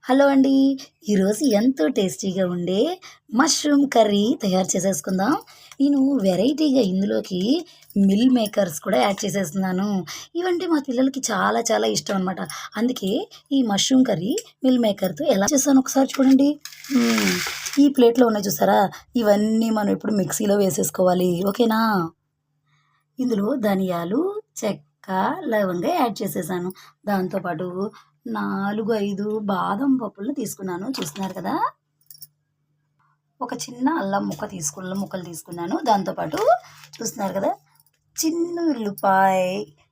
Hello అండి. ఈరోజు ఎంతో టేస్టీగా ఉండే మష్రూమ్ కర్రీ తయారు చేసేసుకుందాం. నేను వెరైటీగా ఇందులోకి మిల్ మేకర్స్ కూడా యాడ్ చేసేస్తున్నాను. ఇవంటే మా పిల్లలకి చాలా చాలా ఇష్టం అనమాట. అందుకే ఈ మష్రూమ్ కర్రీ మిల్ మేకర్‌తో ఎలా చేశానో ఒకసారి చూడండి. హ్మ్. ఈ ప్లేట్‌లో ఉన్నాయి చూసారా? ఇవన్నీ మనం ఇప్పుడు మిక్సీలో వేసేసుకోవాలి. ఓకేనా? ఇందులో ధనియాలు, చెక్క, లవంగా యాడ్ చేసేసాను. దాంతో పాటు 4, 5 బాదం పప్పులను తీసుకున్నాను. చూస్తున్నారు కదా! ఒక చిన్న అల్లం ముక్కలు తీసుకున్నాను. దాంతో పాటు చూస్తున్నారు కదా! చిన్న ఉల్లిపాయ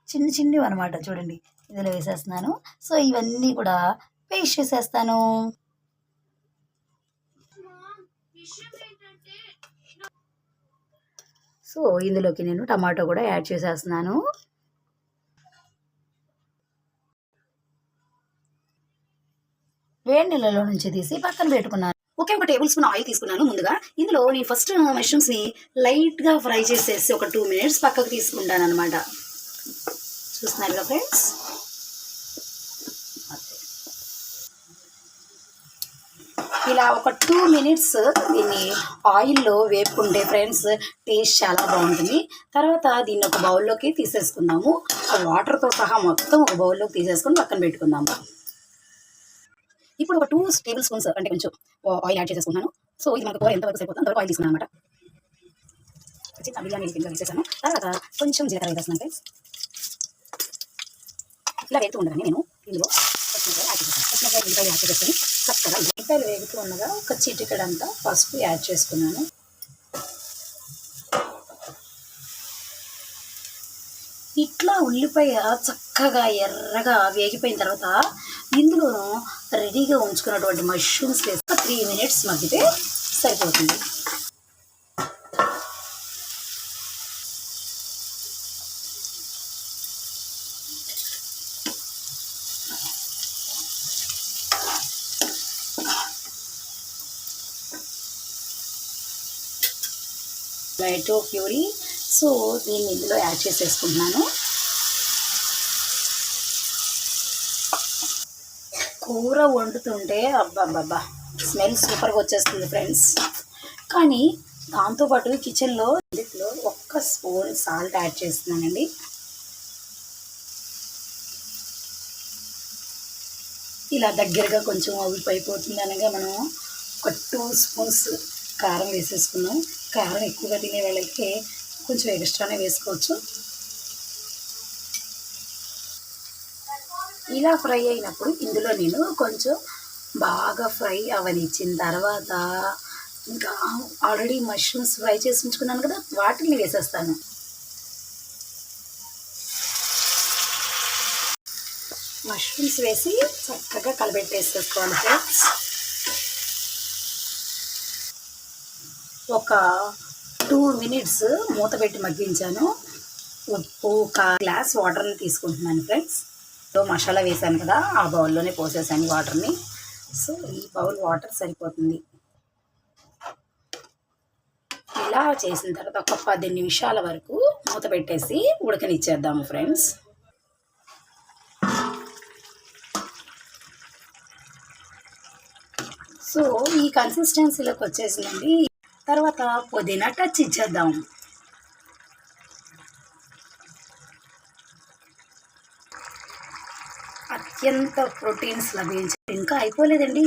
చిన్నవన్నమాట చూడండి. ఇందులో వేసేస్తున్నాను. సో, ఇవన్నీ కూడా పేస్ట్ చేసేస్తాను. సో, ఇందులోకి నేను టమాటో కూడా యాడ్ చేసేస్తున్నాను. వేడి నీళ్ళలో నుంచి తీసి పక్కన పెట్టుకున్నాను. ఒక టేబుల్ స్పూన్ ఆయిల్ తీసుకున్నాను ముందుగా. ఇందులో నేను ఫస్ట్ మష్రూమ్స్‌ని లైట్‌గా ఫ్రై చేసేసి ఒక 2 మినిట్స్ పక్కకు తీసుకుంటాననమాట. చూస్తున్నారుగా ఫ్రెండ్స్. ఇలా ఒక 2 మినిట్స్ దీన్ని ఆయిల్‌లో వేపుకుంటే ఫ్రెండ్స్ టేస్ట్ చాలా బాగుంటుంది. తర్వాత దీన్ని ఒక బౌల్‌లోకి తీసేసుకుందాము. ఆ వాటర్‌తో సహా మొత్తం ఒక బౌల్‌లోకి తీసేసుకొని పక్కన పెట్టుకుందాము. ఇప్పుడు ఒక 2 టేబుల్ స్పూన్స్ అంటే కొంచెం ఆయిల్ యాడ్ చేసేసుకున్నాను. సో, ఇది మనకు కూర ఎంతవరకు సరిపోతుందో అంతవరకు ఆయిల్ తీసుకున్నాను అనమాట. చిన్న బిర్యానీ గిన్నెలో వేసేసాను. తర్వాత కొంచెం జీలకర్ర వేసేస్తున్నాను ఫ్రెండ్స్. ఇలా వేగుతూ ఉండగానే నేను ఇందులో పచ్చిమిరపకాయలు యాడ్ చేసేసాను. పచ్చిమిరపకాయలు ఉల్లిపాయలు యాడ్ చేసేసుకొని చక్కగా ఉల్లిపాయలు వేగుతూ ఉండగా ఒక చిటికెడంతా పసుపు యాడ్ చేసుకున్నాను. ఇట్లా ఉల్లిపాయ చక్కగా ఎర్రగా వేగిపోయిన తర్వాత ఇందులో రెడీగా ఉంచుకున్నటువంటి మష్రూమ్స్ వేసి 3 మినిట్స్ మగ్గితే సరిపోతుంది. Tomato puree. సో, దీన్ని ఇందులో యాడ్ చేసేసుకుంటున్నాను. కూర వండుతుంటే అబ్బబ్బబ్బా! స్మెల్ సూపర్‌గా వచ్చేస్తుంది ఫ్రెండ్స్. కానీ దాంతోపాటు కిచెన్‌లో ఇందులో ఒక్క స్పూన్ సాల్ట్ యాడ్ చేస్తున్నానండి. ఇలా దగ్గరగా కొంచెం అయిపోతుంది అనగా మనం ఒక 2 స్పూన్స్ కారం వేసేసుకున్నాం. కారం ఎక్కువగా తినే వాళ్ళకి కొంచెం ఎక్స్ట్రానే వేసుకోవచ్చు. ఇలా ఫ్రై అయినప్పుడు ఇందులో నేను కొంచెం బాగా ఫ్రై అవనిచ్చిన తర్వాత ఇంకా ఆల్రెడీ మష్రూమ్స్ ఫ్రై చేసి ఉంచుకున్నాను కదా, వాటిని వేసేస్తాను. మష్రూమ్స్ వేసి చక్కగా కలిపెట్టేసేసుకోవాలి ఫ్రెండ్స్. ఒక 2 మినిట్స్ మూత పెట్టి మగ్గించాను. ఉప్పు, గ్లాస్ వాటర్ని తీసుకుంటున్నాను ఫ్రెండ్స్. మసాలా వేసాను కదా, ఆ బౌల్లోనే పోసేసాను వాటర్ని. సో, ఈ బౌల్ వాటర్ సరిపోతుంది. ఇలా చేసిన తర్వాత ఒక 10 నిమిషాల వరకు మూత పెట్టేసి ఉడకనిచ్చేద్దాము ఫ్రెండ్స్. సో, ఈ కన్సిస్టెన్సీలోకి వచ్చేసిందండి. తర్వాత పుదీనా టచ్ ఇచ్చేద్దాం. అత్యంత ప్రోటీన్స్ లభించే ఇంకా అయిపోలేదండి.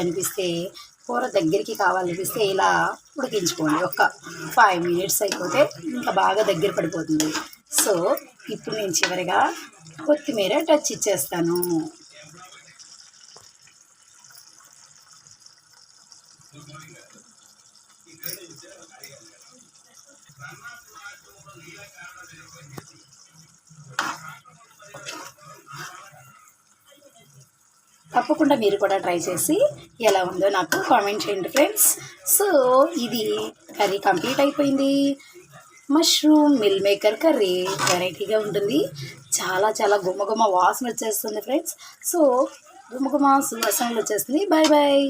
అనిపిస్తే కూర దగ్గరికి కావాలనిపిస్తే ఇలా ఉడికించుకోండి. ఒక 5 మినిట్స్ అయిపోతే ఇంకా బాగా దగ్గర పడిపోతుంది. సో, ఇప్పుడు నేను చివరిగా కొత్తిమీర టచ్ ఇచ్చేస్తాను. తప్పకుండా మీరు కూడా ట్రై చేసి ఎలా ఉందో నాకు కామెంట్ చేయండి ఫ్రెండ్స్. సో, ఇది కర్రీ కంప్లీట్ అయిపోయింది. మష్రూమ్ మిల్ మేకర్ కర్రీ వెరైటీగా ఉంటుంది. చాలా చాలా గుమగుమ వాసన వచ్చేస్తుంది ఫ్రెండ్స్. సో, గుమగుమ సువాసనలు వచ్చేస్తుంది. Bye bye.